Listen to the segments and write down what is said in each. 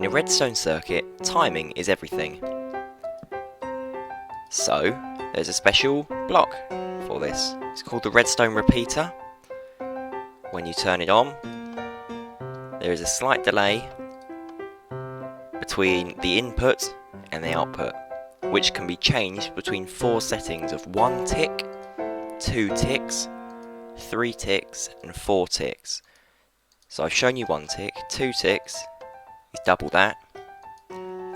In a redstone circuit, timing is everything. So, there's a special block for this. It's called the redstone repeater. When you turn it on, there is a slight delay between the input and the output, which can be changed between 4 settings of 1 tick, 2 ticks, 3 ticks and 4 ticks. So I've shown you 1 tick, 2 ticks is double that,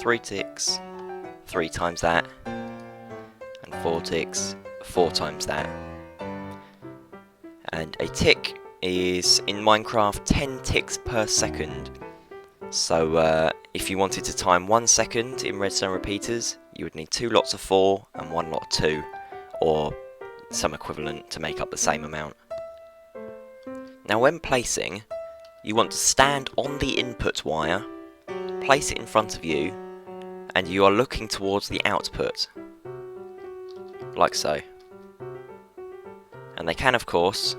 3 ticks, 3 times that, and 4 ticks, 4 times that. And a tick is, in Minecraft, 10 ticks per second. So if you wanted to time 1 second in redstone repeaters, you would need 2 lots of 4 and 1 lot of 2, or some equivalent to make up the same amount. Now when placing, you want to stand on the input wire, place it in front of you, and you are looking towards the output, like so. And they can, of course,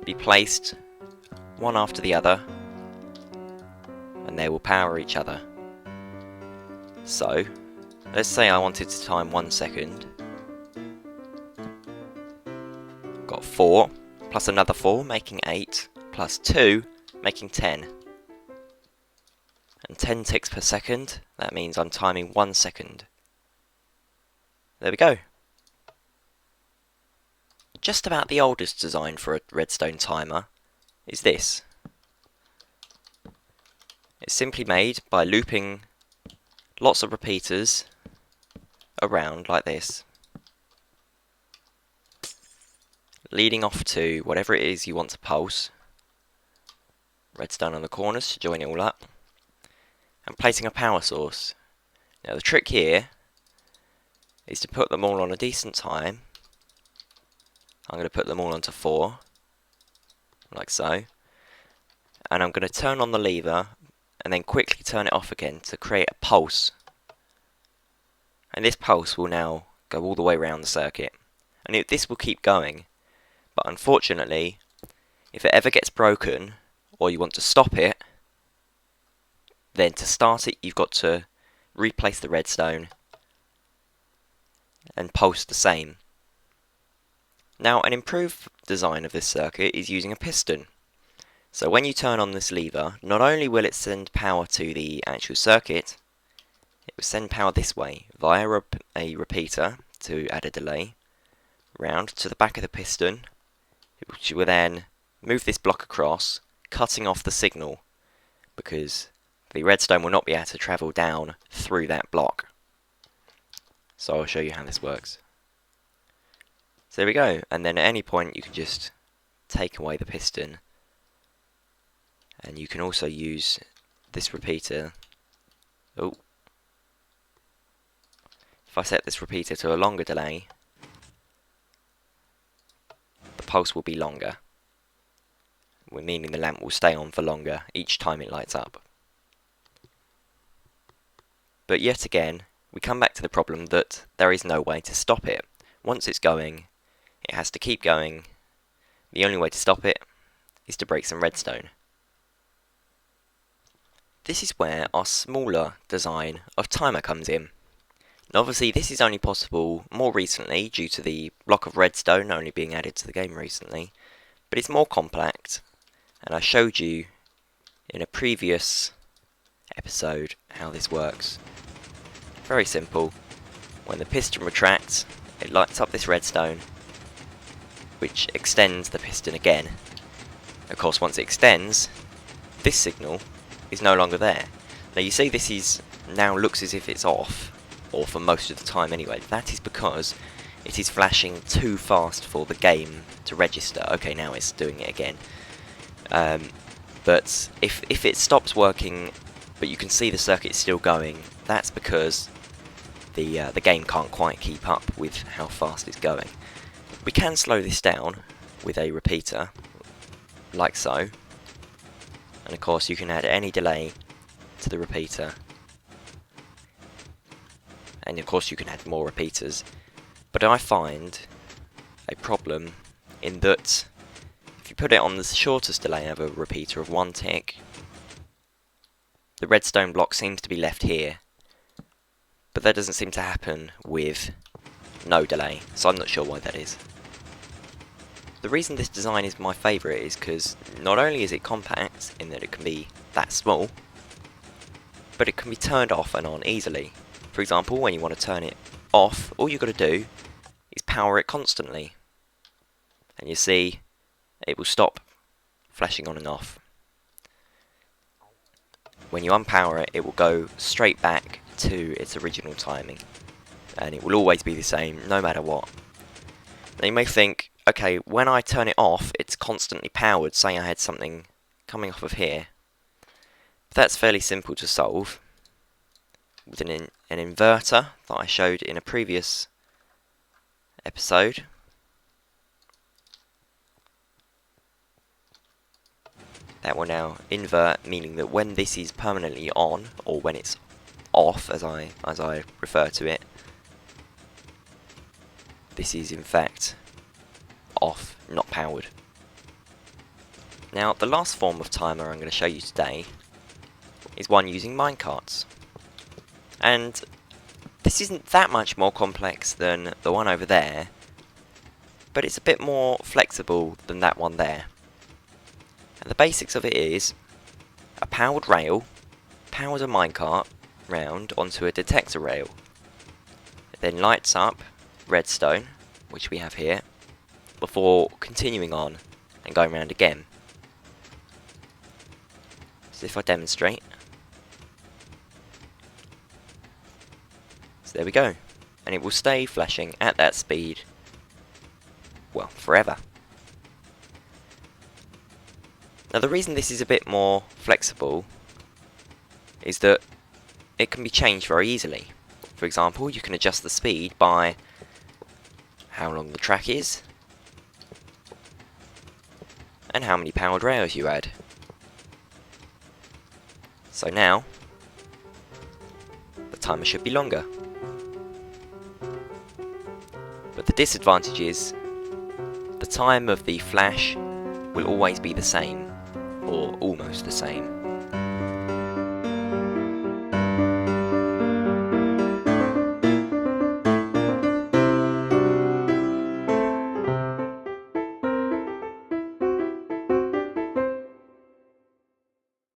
be placed one after the other, and they will power each other. So, let's say I wanted to time 1 second. Got 4, plus another 4, making 8, plus 2, making 10. And 10 ticks per second, that means I'm timing 1 second. There we go. Just about the oldest design for a redstone timer is this. It's simply made by looping lots of repeaters around like this, leading off to whatever it is you want to pulse, redstone on the corners to join it all up, and placing a power source. Now the trick here is to put them all on a decent time. I'm going to put them all onto 4, like so, and I'm going to turn on the lever and then quickly turn it off again to create a pulse. And this pulse will now go all the way around the circuit, and this will keep going. But unfortunately, if it ever gets broken or you want to stop it, then to start it you've got to replace the redstone and pulse the same. Now an improved design of this circuit is using a piston. So when you turn on this lever, not only will it send power to the actual circuit, it will send power this way via a repeater to add a delay round to the back of the piston, which will then move this block across, cutting off the signal, because the redstone will not be able to travel down through that block. So I'll show you how this works. So there we go, and then at any point you can just take away the piston, and you can also use this repeater. Oh, if I set this repeater to a longer delay, the pulse will be longer, meaning the lamp will stay on for longer each time it lights up. But yet again, we come back to the problem that there is no way to stop it. Once it's going, it has to keep going. The only way to stop it is to break some redstone. This is where our smaller design of timer comes in. And obviously this is only possible more recently due to the block of redstone only being added to the game recently, but it's more compact, and I showed you in a previous episode how this works. Very simple. When the piston retracts, it lights up this redstone, which extends the piston again. Of course, once it extends, this signal is no longer there. Now you see this is now looks as if it's off, or for most of the time anyway. That is because it is flashing too fast for the game to register. Okay, now it's doing it again. But if it stops working, but you can see the circuit still going, that's because the game can't quite keep up with how fast it's going. We can slow this down with a repeater, like so, and of course you can add any delay to the repeater, and of course you can add more repeaters, but I find a problem in that if you put it on the shortest delay of a repeater of 1 tick, the redstone block seems to be left here, but that doesn't seem to happen with no delay, so I'm not sure why that is. The reason this design is my favourite is because not only is it compact in that it can be that small, but it can be turned off and on easily. For example, when you want to turn it off, all you've got to do is power it constantly, and you see it will stop flashing on and off. When you unpower it, it will go straight back to its original timing, and it will always be the same no matter what. Now you may think, okay, when I turn it off it's constantly powered, say I had something coming off of here. But that's fairly simple to solve with an inverter that I showed in a previous episode. That will now invert, meaning that when this is permanently on, or when it's off as I refer to it, this is in fact off, not powered. Now the last form of timer I'm going to show you today is one using minecarts. And this isn't that much more complex than the one over there, but it's a bit more flexible than that one there. And the basics of it is a powered rail powers a minecart round onto a detector rail. It then lights up redstone, which we have here, before continuing on and going round again. So if I demonstrate, so there we go, and it will stay flashing at that speed, well, forever. Now the reason this is a bit more flexible is that it can be changed very easily. For example, you can adjust the speed by how long the track is and how many powered rails you add. So now the timer should be longer. But the disadvantage is the time of the flash will always be the same, or almost the same.